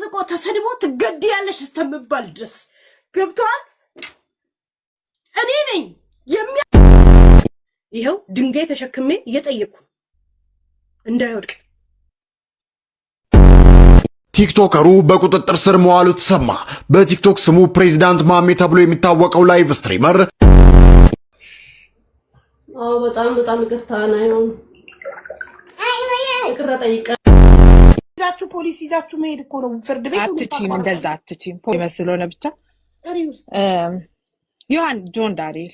ተዘቅዝቆ ተሰድቦ ትገድያለሽ እስተምባል ድረስ ገብቷል። እኔ ነኝ ይኸው ድንጋይ ተሸክሜ እየጠየቅኩ እንዳይወድቅ። ቲክቶከሩ በቁጥጥር ስር መዋሉ ተሰማ። በቲክቶክ ስሙ ፕሬዚዳንት ማሜ ተብሎ የሚታወቀው ላይቭ ስትሪመር በጣም ይቅርታ ነው ይዛችሁ ፖሊስ ይዛችሁ መሄድ እኮ ነው ፍርድ ቤት። አትችይም፣ እንደዛ አትችይም። ፖሊስ መስሎ ነው ብቻ ዮሐን ጆን ዳንኤል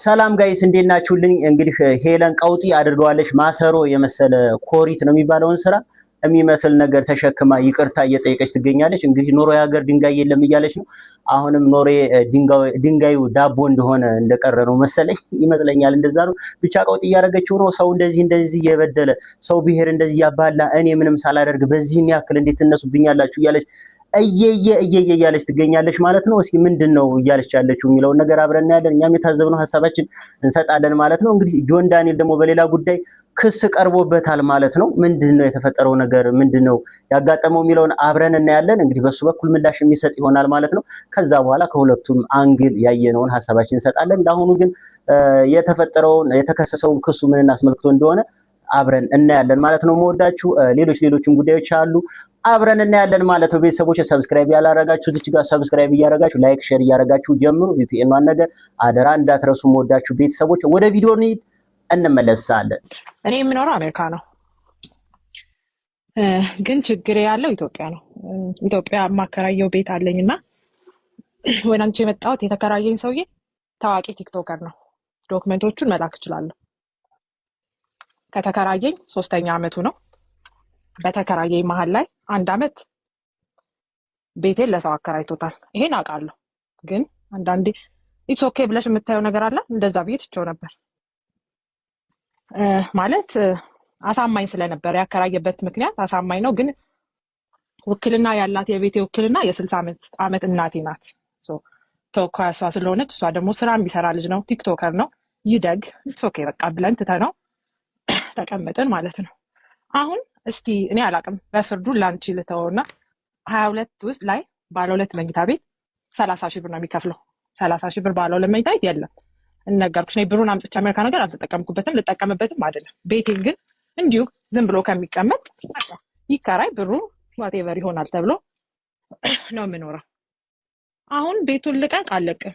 ሰላም ጋይስ እንዴት ናችሁልኝ? እንግዲህ ሄለን ቀውጢ አድርገዋለች። ማሰሮ የመሰለ ኮሪት ነው የሚባለውን ስራ የሚመስል ነገር ተሸክማ ይቅርታ እየጠየቀች ትገኛለች። እንግዲህ ኖርዌይ ሀገር ድንጋይ የለም እያለች ነው። አሁንም ኖርዌይ ድንጋዩ ዳቦ እንደሆነ እንደቀረ ነው መሰለኝ፣ ይመስለኛል እንደዛ ነው። ብቻ ቀውጢ እያደረገችው ነው። ሰው እንደዚህ እየበደለ ሰው ብሔር እንደዚህ ያባላ እኔ ምንም ሳላደርግ በዚህን ያክል እንዴት ትነሱብኛላችሁ እያለች እያለች ትገኛለች ማለት ነው። እስኪ ምንድነው እያለች ያለችው የሚለውን ነገር አብረን እናያለን። እኛም የታዘብነው ሐሳባችን እንሰጣለን ማለት ነው። እንግዲህ ጆን ዳንኤል ደግሞ በሌላ ጉዳይ ክስ ቀርቦበታል ማለት ነው። ምንድነው የተፈጠረው ነገር ምንድነው ያጋጠመው የሚለውን አብረን እናያለን። እንግዲህ በሱ በኩል ምላሽ የሚሰጥ ይሆናል ማለት ነው። ከዛ በኋላ ከሁለቱም አንግል ያየነውን ሐሳባችን እንሰጣለን። እንዳሁኑ ግን የተከሰሰውን ክሱ ምንና አስመልክቶ እንደሆነ አብረን እናያለን ማለት ነው። መወዳችሁ ሌሎችም ጉዳዮች አሉ አብረን እናያለን ማለት ነው። ቤተሰቦች ሰብስክራይብ ያላረጋችሁ እዚህ ጋር ሰብስክራይብ እያረጋችሁ ላይክ ሼር እያረጋችሁ ጀምሩ። ቪፒኤን ማን ነገር አደራ እንዳትረሱ። መወዳችሁ ቤተሰቦች ወደ ቪዲዮ እንመለሳለን። እኔ የምኖረው አሜሪካ ነው፣ ግን ችግር ያለው ኢትዮጵያ ነው። ኢትዮጵያ የማከራየው ቤት አለኝና ወደ አንቺ የመጣሁት የተከራየኝ ሰውዬ ታዋቂ ቲክቶከር ነው። ዶክመንቶቹን መላክ እችላለሁ። ከተከራየኝ 3ኛ አመቱ ነው። በተከራየኝ መሀል ላይ 1 አመት ቤቴን ለሰው አከራይቶታል። ይሄን አውቃለሁ። ግን አንዳንዴ ኢትስ ኦኬ ብለሽ የምታየው ነገር አለ። እንደዛ ብዬ ትቼው ነበር ማለት አሳማኝ ስለነበር ያከራየበት ምክንያት አሳማኝ ነው። ግን ውክልና ያላት የቤቴ ውክልና የ60 አመት እናቴ ናት። ተወካይ እሷ ስለሆነች እሷ ደግሞ ስራ የሚሰራ ልጅ ነው፣ ቲክቶከር ነው። ይደግ ኢትስ ኦኬ በቃ ብለን ትተነው ተቀመጥን ማለት ነው። አሁን እስቲ እኔ አላቅም በፍርዱ ላንቺ ልተውና 22 ውስጥ ላይ ባለ 2 መኝታ ቤት 30,000 ብር ነው የሚከፍለው። 30,000 ብር ባለ 2 መኝታ ቤት የለም። እነገርኩሽ ነው። ብሩን አምጥቼ አሜሪካ ነገር አልተጠቀምኩበትም፣ ልጠቀምበትም አይደለም። ቤቴን ግን እንዲሁ ዝም ብሎ ከሚቀመጥ ይከራይ፣ ብሩ ዋቴቨር ይሆናል ተብሎ ነው የምኖረው። አሁን ቤቱን ልቀቅ አለቅም፣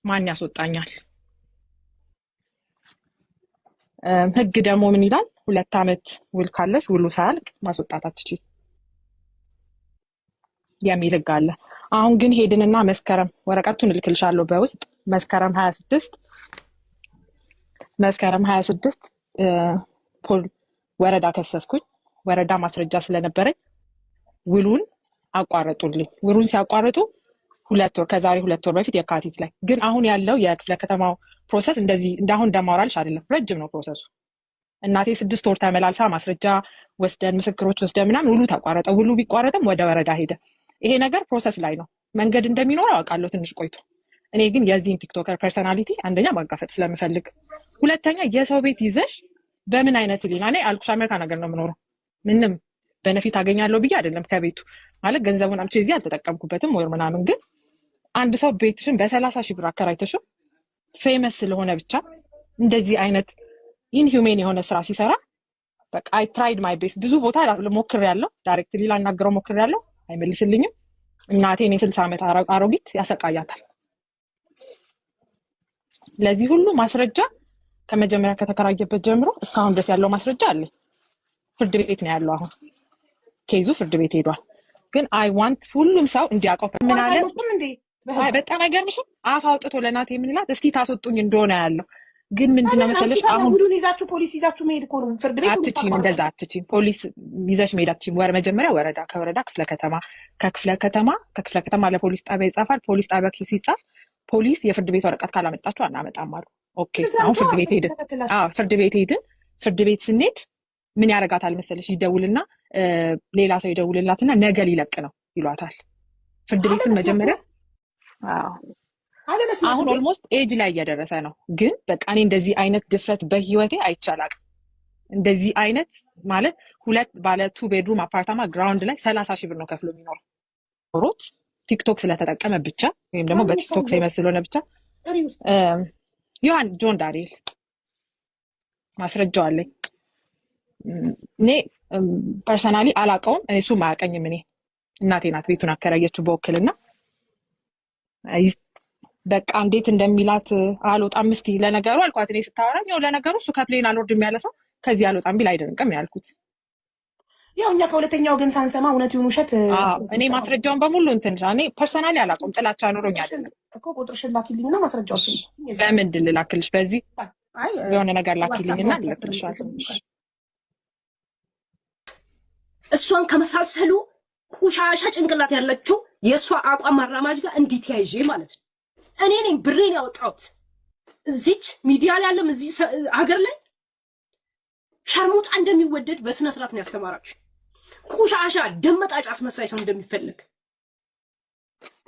ማን ያስወጣኛል? ህግ ደግሞ ምን ይላል? 2 አመት ውል ካለሽ ውሉ ሳያልቅ ማስወጣት አትችይ የሚል ህግ አለ። አሁን ግን ሄድንና መስከረም ወረቀቱን እልክልሻለሁ በውስጥ መስከረም 26 ወረዳ ከሰስኩኝ። ወረዳ ማስረጃ ስለነበረኝ ውሉን አቋረጡልኝ። ውሉን ሲያቋርጡ 2 ወር ከዛሬ 2 ወር በፊት የካቲት ላይ ግን አሁን ያለው የክፍለ ከተማው ፕሮሰስ እንደዚህ እንዳሁን እንደማወራልሽ አይደለም። ረጅም ነው ፕሮሰሱ። እናቴ 6 ወር ተመላልሳ ማስረጃ ወስደን ምስክሮች ወስደን ምናምን ውሉ ተቋረጠ። ውሉ ቢቋረጥም ወደ ወረዳ ሄደ። ይሄ ነገር ፕሮሰስ ላይ ነው። መንገድ እንደሚኖር አውቃለሁ ትንሽ ቆይቶ። እኔ ግን የዚህን ቲክቶከር ፐርሰናሊቲ አንደኛ ማጋፈጥ ስለምፈልግ፣ ሁለተኛ የሰው ቤት ይዘሽ በምን አይነት ሊና እኔ አልኩሽ አሜሪካ ነገር ነው የምኖረው። ምንም በነፊት አገኛለሁ ብዬ አይደለም ከቤቱ ማለት ገንዘቡን አምጪ እዚህ አልተጠቀምኩበትም ወይ ምናምን። ግን አንድ ሰው ቤትሽን በ30,000 ብር አከራይተሽው ፌመስ ስለሆነ ብቻ እንደዚህ አይነት ኢንሂዩሜን የሆነ ስራ ሲሰራ በቃ አይ ትራይድ ማይ ቤስት። ብዙ ቦታ ሞክሬያለሁ፣ ዳይሬክትሊ ላናገረው ሞክሬያለሁ፣ አይመልስልኝም። እናቴን የ60 ዓመት አሮጊት ያሰቃያታል። ለዚህ ሁሉ ማስረጃ ከመጀመሪያ ከተከራየበት ጀምሮ እስካሁን ድረስ ያለው ማስረጃ አለኝ። ፍርድ ቤት ነው ያለው። አሁን ኬዙ ፍርድ ቤት ሄዷል። ግን አይ ዋንት ሁሉም ሰው እንዲያውቀው ምን አለ አይ በጣም አይገርምሽም? አፍ አውጥቶ ለናቴ ምን ይላል? እስቲ ታስወጡኝ እንደሆነ ያለው ግን ምንድነው መሰለሽ አሁን ሁሉን ይዛችሁ ፖሊስ ይዛችሁ መሄድ እኮ ነው ፍርድ ቤት። አትችይም፣ እንደዛ አትችይም። ፖሊስ ይዘሽ መሄድ አትችይም። መጀመሪያ ወረዳ፣ ከወረዳ ክፍለ ከተማ ለፖሊስ ጣቢያ ይጻፋል። ፖሊስ ጣቢያ ሲጻፍ ፖሊስ የፍርድ ቤት ወረቀት ካላመጣችሁ አናመጣም አሉ። ኦኬ አሁን ፍርድ ቤት ሄድን። ፍርድ ቤት ስንሄድ ምን ያረጋታል መሰለሽ? ይደውልና ሌላ ሰው ይደውልላትና ነገ ሊለቅ ነው ይሏታል። ፍርድ ቤቱን መጀመሪያ አሁን ኦልሞስት ኤጅ ላይ እየደረሰ ነው። ግን በቃ እኔ እንደዚህ አይነት ድፍረት በህይወቴ አይቻላቅ። እንደዚህ አይነት ማለት 2 ባለ 2 ቤድሩም አፓርታማ ግራውንድ ላይ 30,000 ብር ነው ከፍሎ የሚኖረው ሮት ቲክቶክ ስለተጠቀመ ብቻ ወይም ደግሞ በቲክቶክ ፌመስ ስለሆነ ብቻ። ጆን ዳንኤል ማስረጃው አለኝ። እኔ ፐርሰናሊ አላውቀውም። እኔ እሱም አያውቀኝም። እኔ እናቴ ናት ቤቱን አከራየችው በወክልና። በቃ እንዴት እንደሚላት አልወጣም። እስኪ ለነገሩ አልኳት እኔ ስታወራኝ፣ ያው ለነገሩ እሱ ከፕሌን አልወርድም ያለ ሰው ከዚህ አልወጣም ቢል አይደንቅም ያልኩት። ያው እኛ ከሁለተኛው ግን ሳንሰማ እውነት ይሁን ውሸት እኔ ማስረጃውን በሙሉ እንትን እኔ ፐርሰናሊ አላውቀውም። ጥላቻ ኑሮኝ አይደለም እኮ። ቁጥርሽን ላኪልኝና ማስረጃዎችን በምንድን ልላክልሽ? በዚህ የሆነ ነገር ላኪልኝና ልልክልሻለሁ። እሷን ከመሳሰሉ ቁሻሻ ጭንቅላት ያለችው የእሷ አቋም አራማጅ ጋር እንዴት ያይዤ ማለት ነው። እኔ ነኝ ብሬን ያወጣሁት እዚች ሚዲያ ላይ ያለም እዚህ ሀገር ላይ ሸርሙጣ እንደሚወደድ በስነ ስርዓት ነው ያስተማራችሁ። ቁሻሻ ደመጣጭ አስመሳይ ሰው እንደሚፈልግ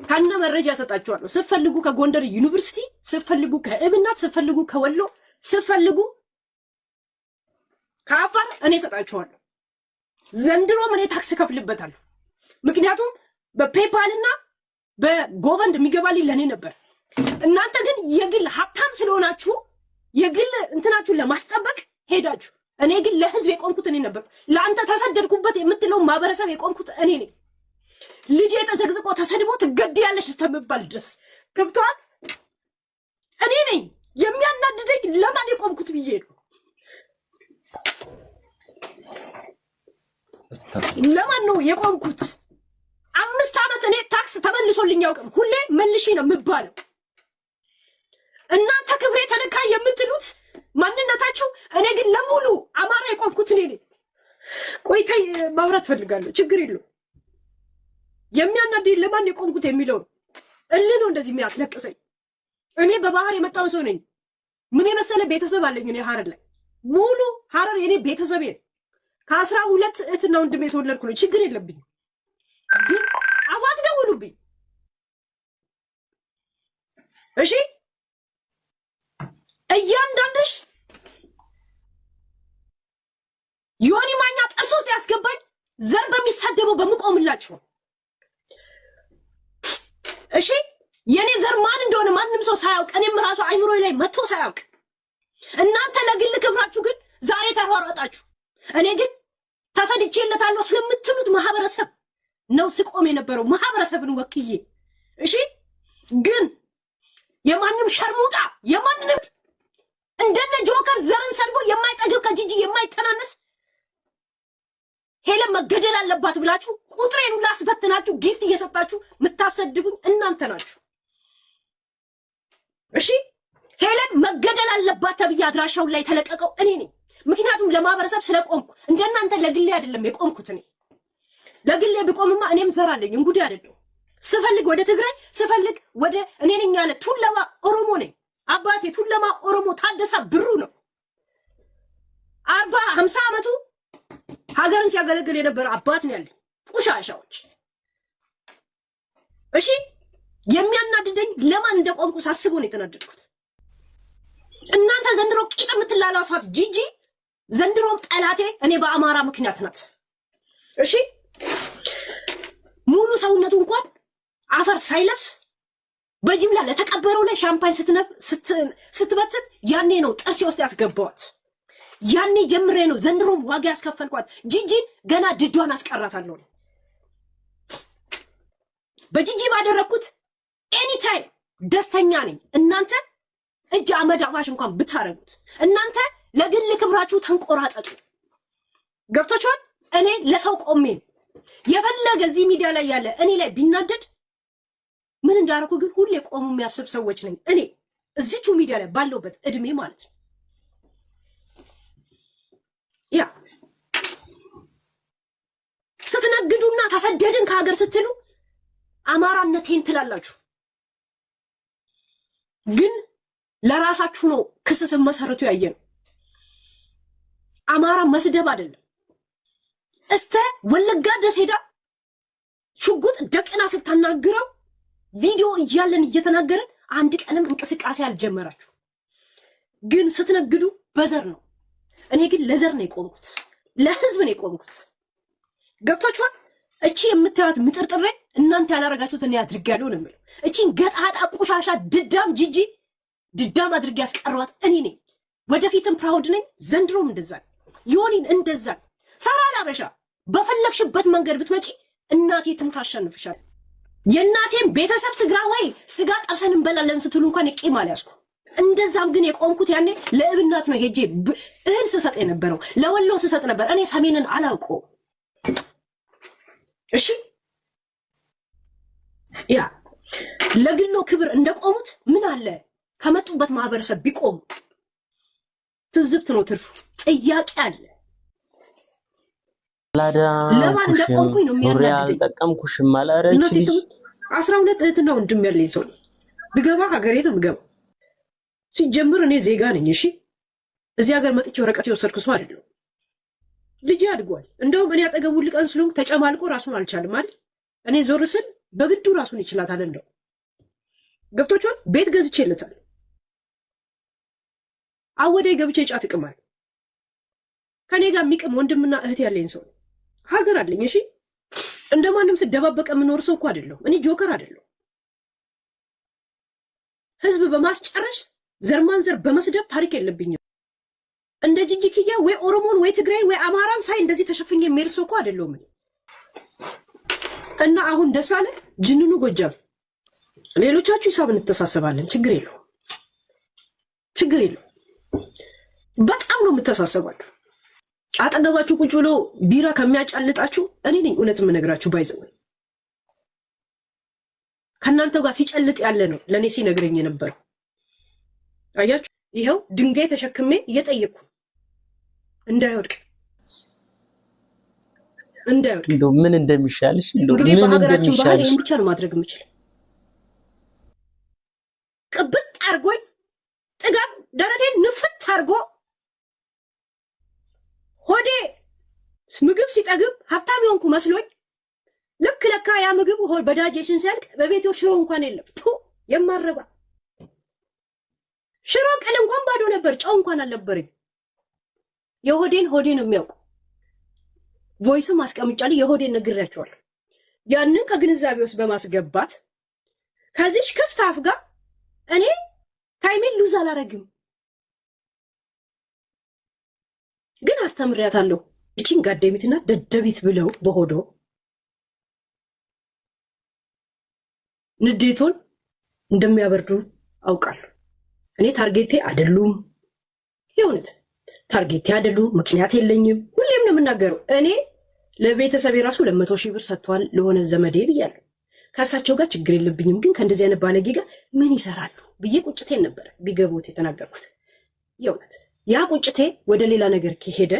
ከነ መረጃ ያሰጣችኋለሁ። ስትፈልጉ ከጎንደር ዩኒቨርሲቲ፣ ስትፈልጉ ከእብናት፣ ስትፈልጉ ከወሎ፣ ስትፈልጉ ከአፋር እኔ ሰጣችኋለሁ። ዘንድሮም እኔ ታክስ ከፍልበታለሁ። ምክንያቱም በፔፓል እና በጎቨንድ የሚገባልኝ ለእኔ ነበር። እናንተ ግን የግል ሀብታም ስለሆናችሁ የግል እንትናችሁን ለማስጠበቅ ሄዳችሁ፣ እኔ ግን ለህዝብ የቆምኩት እኔ ነበር። ለአንተ ተሰደድኩበት የምትለው ማህበረሰብ የቆምኩት እኔ ነኝ። ልጄ ተዘግዝቆ ተሰድቦ ትገድያለሽ እስከምባል ድረስ ገብቶሃል? እኔ ነኝ። የሚያናድደኝ ለማን የቆምኩት ብዬ ነው። ለማን ነው የቆምኩት? 5 ዓመት እኔ ታክስ ተመልሶልኝ ያውቅም። ሁሌ መልሺ ነው የምባለው። እናንተ ክብሬ ተነካ የምትሉት ማንነታችሁ፣ እኔ ግን ለሙሉ አማራ የቆምኩት እኔ ነኝ። ቆይተይ ማውራት ፈልጋለሁ፣ ችግር የለው። የሚያናድደኝ ለማን የቆምኩት የሚለው እልህ ነው እንደዚህ የሚያስለቅሰኝ። እኔ በባህር የመጣው ሰው ነኝ። ምን የመሰለ ቤተሰብ አለኝ። እኔ ሀረር ላይ ሙሉ ሀረር የኔ ቤተሰቤ ነው። ከ12 እህትና ወንድም የተወለድኩ ነው። ችግር የለብኝም። ግን አዋት ደውሉብኝ እሺ። እያንዳንድሽ ዮኒ ማኛ ጥርስ ውስጥ ያስገባኝ ዘር በሚሳደበው በምቆምላችሁ እሺ። የኔ ዘር ማን እንደሆነ ማንም ሰው ሳያውቅ እኔም ራሱ አይምሮ ላይ መጥቶ ሳያውቅ እናንተ ለግል ክብራችሁ ግን ዛሬ ተሯሯጣችሁ። እኔ ግን ተሰድቼለታለሁ ስለምትሉት ማህበረሰብ ነው ስቆም የነበረው፣ ማህበረሰብን ወክዬ እሺ። ግን የማንም ሸርሙጣ የማንም እንደነ ጆከር ዘርን ሰልቦ የማይጠግብ ከጂጂ የማይተናነስ ሄለን መገደል አለባት ብላችሁ ቁጥሬን ሁላ አስበትናችሁ ጊፍት እየሰጣችሁ የምታሰድቡኝ እናንተ ናችሁ እሺ። ሄለን መገደል አለባት ተብዬ አድራሻውን ላይ ተለቀቀው እኔ ነኝ። ምክንያቱም ለማህበረሰብ ስለቆምኩ እንደናንተ ለግሌ አይደለም የቆምኩት። እኔ ለግሌ ብቆምማ እኔም ዘር አለኝ፣ እንጉዴ አይደለም። ስፈልግ ወደ ትግራይ ስፈልግ ወደ እኔ ነኝ ያለ ቱለማ ኦሮሞ ነኝ። አባቴ ቱለማ ኦሮሞ ታደሳ ብሩ ነው። 40-50 ዓመቱ ሀገርን ሲያገለግል የነበረ አባት ነው ያለኝ። ቁሻሻዎች እሺ። የሚያናድደኝ ለማን እንደቆምኩ ሳስቦ ነው የተናደድኩት። እናንተ ዘንድሮ ቂጥ የምትላላሷት ጂጂ ዘንድሮም ጠላቴ እኔ በአማራ ምክንያት ናት እሺ። ሙሉ ሰውነቱ እንኳን አፈር ሳይለብስ በጅምላ ለተቀበረው ላይ ሻምፓኝ ስትበትን ያኔ ነው ጥርሴ ውስጥ ያስገባዋት። ያኔ ጀምሬ ነው ዘንድሮም ዋጋ ያስከፈልኳት። ጂጂን ገና ድዷን አስቀራታለሁ። በጂጂ ባደረኩት ኤኒታይም ደስተኛ ነኝ። እናንተ እጅ አመድ አዋሽ እንኳን ብታረጉት፣ እናንተ ለግል ክብራችሁ ተንቆራጠጡ። ገብቶችኋል? እኔ ለሰው ቆሜ የፈለገ እዚህ ሚዲያ ላይ ያለ እኔ ላይ ቢናደድ ምን እንዳደረኩ ግን ሁሌ ቆሙ የሚያስብ ሰዎች ነኝ እኔ እዚቹ ሚዲያ ላይ ባለውበት እድሜ ማለት ነው። ያ ስትነግዱና ተሰደድን ከሀገር ስትሉ አማራነቴን ትላላችሁ፣ ግን ለራሳችሁ ነው ክስ ስትመሰርቱ ያየነው። አማራ መስደብ አይደለም። እስተ ወለጋ ደስ ሄዳ ሽጉጥ ደቅና ስታናግረው ቪዲዮ እያለን እየተናገረን አንድ ቀንም እንቅስቃሴ አልጀመራችሁ። ግን ስትነግዱ በዘር ነው። እኔ ግን ለዘር ነው የቆምኩት፣ ለህዝብ ነው የቆምኩት። ገብቷችኋል? እቺ የምታዩት ምጥርጥሬ እናንተ ያላረጋችሁት እኔ አድርጋለሁ ነው የምለው። እቺን ገጣጣ ቆሻሻ ድዳም ጂጂ ድዳም አድርጌ ያስቀረዋት እኔ ነኝ። ወደፊትም ፕራውድ ነኝ። ዘንድሮም እንደዛ ዮኒን እንደዛ ሳራ ላበሻ በፈለግሽበት መንገድ ብትመጪ እናቴ ትም ታሸንፍሻል። የእናቴን ቤተሰብ ትግራዋይ ስጋ ጠብሰን እንበላለን ስትሉ እንኳን ቂም አልያዝኩ። እንደዛም ግን የቆምኩት ያኔ ለእብናት ነው። ሄጄ እህል ስሰጥ የነበረው ለወሎ ስሰጥ ነበር። እኔ ሰሜንን አላውቀው። እሺ ያ ለግሎ ክብር እንደቆሙት ምን አለ ከመጡበት ማህበረሰብ ቢቆሙ። ትዝብት ነው ትርፉ። ጥያቄ አለ። ለማን እንደቆምኩኝ ነው የሚያናግደኝ። ተጠቀምኩሽም አላረች ልጅ 12 እህትና ወንድም ያለኝ ሰው ብገባ ሀገሬ ነው ብገባ። ሲጀምር እኔ ዜጋ ነኝ። እሺ እዚህ ሀገር መጥቼ ወረቀት የወሰድኩ ሰው አይደለም። ልጅ አድጓል። እንደውም እኔ አጠገቡ ልቀን ስለሆንኩ ተጨማልቆ ራሱን አልቻልም አይደል? እኔ ዞር ስል በግዱ ራሱን ይችላታል። እንደው ገብቶቿል። ቤት ገዝቼለታል። አወዴ ገብቼ ጫት እቅማል። ከኔ ጋር የሚቅም ወንድምና እህት ያለኝ ሰው ሀገር አለኝ። እሺ እንደማንም ስደባበቀ የምኖር ሰው እኮ አይደለሁ። እኔ ጆከር አይደለሁ። ህዝብ በማስጨረስ ዘርማንዘር በመስደብ ታሪክ የለብኝም። እንደ ጅጅክያ ወይ ኦሮሞን ወይ ትግራይ ወይ አማራን ሳይ እንደዚህ ተሸፍኜ የሚሄድ ሰው እኮ አይደለሁም። እና አሁን ደስ አለ ጅንኑ ጎጃም፣ ሌሎቻችሁ ሂሳብ እንተሳሰባለን። ችግር የለው፣ ችግር የለው። በጣም ነው የምተሳሰባችሁ። አጠገባችሁ ቁጭ ብሎ ቢራ ከሚያጫልጣችሁ እኔ ነኝ እውነት የምነግራችሁ። ባይዘው ከእናንተ ጋር ሲጨልጥ ያለ ነው ለእኔ ሲነግረኝ የነበረው። አያችሁ፣ ይኸው ድንጋይ ተሸክሜ እየጠየቅኩ እንዳይወድቅ እንደው ምን እንደሚሻልሽ እንግዲህ በሀገራችን ባህል ይህን ብቻ ነው ማድረግ የምችለው። ቅብጥ አርጎኝ ጥጋብ ደረቴን ንፍት አርጎ ሆዴ ምግብ ሲጠግብ ሀብታም የሆንኩ መስሎኝ ልክ ለካ ያ ምግብ ሆድ በዳጀሽን ሲያልቅ በቤቴው ሽሮ እንኳን የለም። የማረባ ሽሮ ቅል እንኳን ባዶ ነበር። ጨው እንኳን አልነበረኝ። የሆዴን ሆዴ ነው የሚያውቁ። ቮይስም አስቀምጫለሁ። የሆዴን ነግሬያቸዋለሁ። ያንን ከግንዛቤ ውስጥ በማስገባት ከዚች ክፍት አፍ ጋር እኔ ታይሜን ሉዝ አላረግም። ግን አስተምሪያታለሁ። እቺን ጋደሚትና ደደቢት ብለው በሆዶ ንዴቶን እንደሚያበርዱ አውቃለሁ። እኔ ታርጌቴ አይደሉም። የእውነት ታርጌቴ አይደሉም። ምክንያት የለኝም። ሁሌም ነው የምናገረው። እኔ ለቤተሰብ የራሱ 200,000 ብር ሰጥቷል ለሆነ ዘመዴ ብያለሁ። ከእሳቸው ጋር ችግር የለብኝም። ግን ከእንደዚህ አይነት ባለጌ ጋር ምን ይሰራሉ ብዬ ቁጭቴን ነበር ቢገቡት የተናገርኩት። የእውነት ያ ቁጭቴ ወደ ሌላ ነገር ከሄደ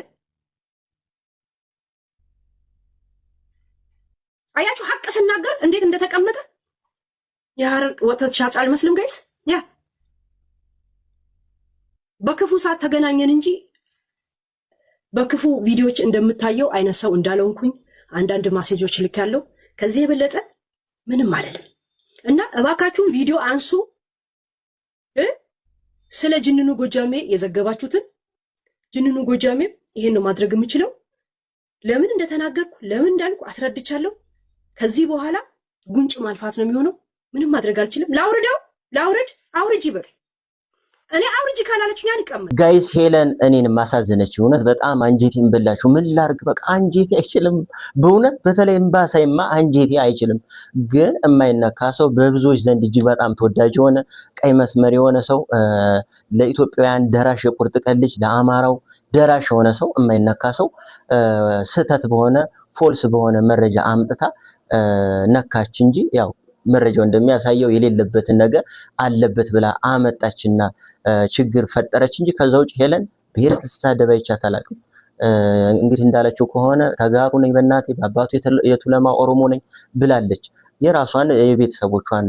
አያችሁ፣ ሀቅ ስናገር እንዴት እንደተቀመጠ የሐረር ወተት ሻጭ አልመስልም ጋይስ። ያ በክፉ ሰዓት ተገናኘን እንጂ በክፉ ቪዲዮዎች እንደምታየው አይነት ሰው እንዳለውንኩኝ አንዳንድ ማሴጆች ልክ ያለው ከዚህ የበለጠ ምንም አይደለም። እና እባካችሁን ቪዲዮ አንሱ። ስለ ጅንኑ ጎጃሜ የዘገባችሁትን ጅንኑ ጎጃሜ ይሄን ነው ማድረግ የምችለው። ለምን እንደተናገርኩ ለምን እንዳልኩ አስረድቻለሁ። ከዚህ በኋላ ጉንጭ ማልፋት ነው የሚሆነው። ምንም ማድረግ አልችልም። ላውርደው፣ ላውርድ፣ አውርጅ ይበል። እኔ አውርጅ ካላለችኝ አልቀመጥ። ጋይስ ሄለን እኔን ማሳዘነች። እውነት በጣም አንጀቴን በላችሁ። ምን ላርግ? በቃ አንጀቴ አይችልም። በእውነት በተለይ እምባሳይማ አንጀቴ አይችልም። ግን የማይነካ ሰው በብዙዎች ዘንድ እጅግ በጣም ተወዳጅ የሆነ ቀይ መስመር የሆነ ሰው፣ ለኢትዮጵያውያን ደራሽ የቁርጥ ቀን ልጅ፣ ለአማራው ደራሽ የሆነ ሰው፣ የማይነካ ሰው ስህተት በሆነ ፎልስ በሆነ መረጃ አምጥታ ነካች እንጂ ያው መረጃው እንደሚያሳየው የሌለበትን ነገር አለበት ብላ አመጣችና ችግር ፈጠረች እንጂ ከዛ ውጭ ሄለን ብሔር ተሳደባ ይቻት አላውቅም። እንግዲህ እንዳለችው ከሆነ ተጋሩ ነኝ በእናቴ በአባቱ የቱለማ ኦሮሞ ነኝ ብላለች። የራሷን የቤተሰቦቿን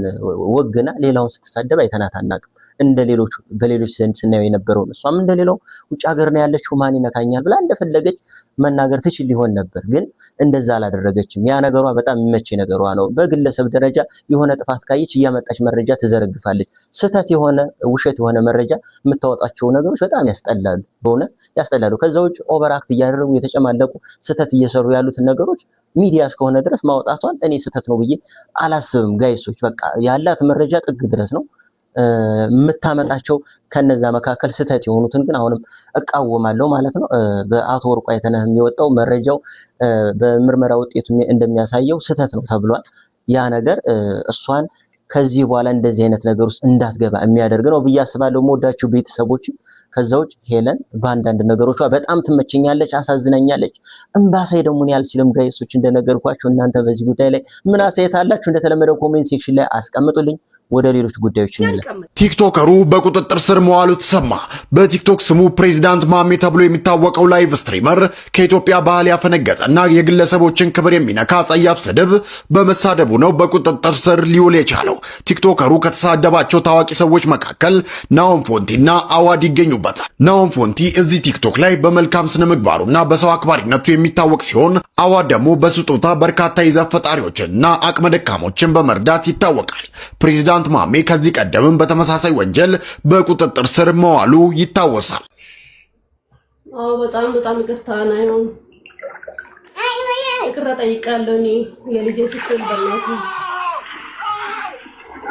ወግና ሌላውን ስትሳደብ አይተናት አናውቅም። እንደሌሎች በሌሎች ዘንድ ስናየው የነበረው እሷም እንደሌላው ውጭ ሀገር ነው ያለችው ማን ይነካኛል ብላ እንደፈለገች መናገር ትችል ሊሆን ነበር ግን እንደዛ አላደረገችም ያ ነገሯ በጣም የሚመች ነገሯ ነው በግለሰብ ደረጃ የሆነ ጥፋት ካየች ያመጣች መረጃ ትዘረግፋለች ስተት የሆነ ውሸት የሆነ መረጃ የምታወጣቸው ነገሮች በጣም ያስጠላሉ በእውነት ያስጠላሉ ከዛው ኦቨርአክት እያደረጉ የተጨማለቁ ስተት እየሰሩ ያሉት ነገሮች ሚዲያ እስከሆነ ድረስ ማውጣቷን እኔ ስተት ነው ብዬ አላስብም ጋይሶች በቃ ያላት መረጃ ጥግ ድረስ ነው የምታመጣቸው ከነዛ መካከል ስተት የሆኑትን ግን አሁንም እቃወማለሁ ማለት ነው በአቶ ወርቁ አይተነህ የሚወጣው መረጃው በምርመራ ውጤቱ እንደሚያሳየው ስተት ነው ተብሏል ያ ነገር እሷን ከዚህ በኋላ እንደዚህ አይነት ነገር ውስጥ እንዳትገባ የሚያደርግ ነው ብዬ አስባለሁ ሞዳችሁ ቤተሰቦች ከዛውጭ ሄለን ባንዳንድ ነገሮቿ በጣም ትመቸኛለች አሳዝናኛለች እንባሳይ ደግሞ ነው ያልችልም ጋይሶች እንደነገርኳችሁ እናንተ በዚህ ጉዳይ ላይ ምን አስተያየት አላችሁ እንደተለመደው ኮሜንት ሴክሽን ላይ አስቀምጡልኝ ወደ ሌሎች ጉዳዮች እንለፍ ቲክቶከሩ በቁጥጥር ስር መዋሉ ተሰማ በቲክቶክ ስሙ ፕሬዝዳንት ማሜ ተብሎ የሚታወቀው ላይቭ ስትሪመር ከኢትዮጵያ ባህል ያፈነገጠና የግለሰቦችን ክብር የሚነካ ጸያፍ ስድብ በመሳደቡ ነው በቁጥጥር ስር ሊውል የቻለው ቲክቶከሩ ከተሳደባቸው ታዋቂ ሰዎች መካከል ናኦም ፎንቲና አዋድ ይገኙበታል ናኦም ፎንቲ እዚህ ቲክቶክ ላይ በመልካም ስነ ምግባሩና በሰው አክባሪነቱ የሚታወቅ ሲሆን አዋድ ደግሞ በስጦታ በርካታ ይዘት ፈጣሪዎችንና አቅመ ደካሞችን በመርዳት ይታወቃል ፕሬዝዳንት ማሜ ከዚህ ቀደምም በተመሳሳይ ወንጀል በቁጥጥር ስር መዋሉ ይታወሳል በጣም ይቅርታ ነው ይቅርታ ጠይቃለሁ እኔ የልጄ ስትል በእናትህ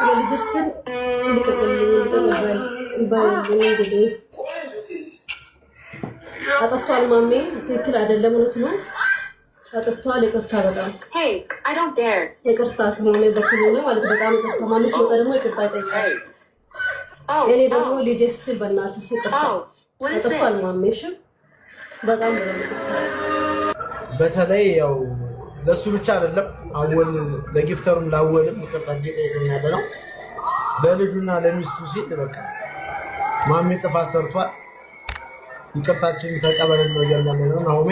የልጄ ስትል እንግዲህ አጠፍቷል ማሜ ትክክል አይደለም እውነት ነው አጠፍቷል ይቅርታ በጣም ይቅርታ ከሆነ በኩል ነው ማለት በጣም ይቅርታ ማሜ ሲወጣ ደግሞ ይቅርታ ይጠይቃል እኔ ደግሞ ልጄ ስትል በእናትህ ይቅርታ አጠፍቷል ማሜ እሺ በጣም በተለይ ያው ለሱ ብቻ አይደለም አወል ለጊፍተሩም ላወልም ይቅርታ እየጠየቀኝ ነው ለልጁና ለሚስቱ ሲል በቃ ማሜ ጥፋት ሰርቷል ይቅርታችን ተቀበልን ነው ያለነው ናሆሜ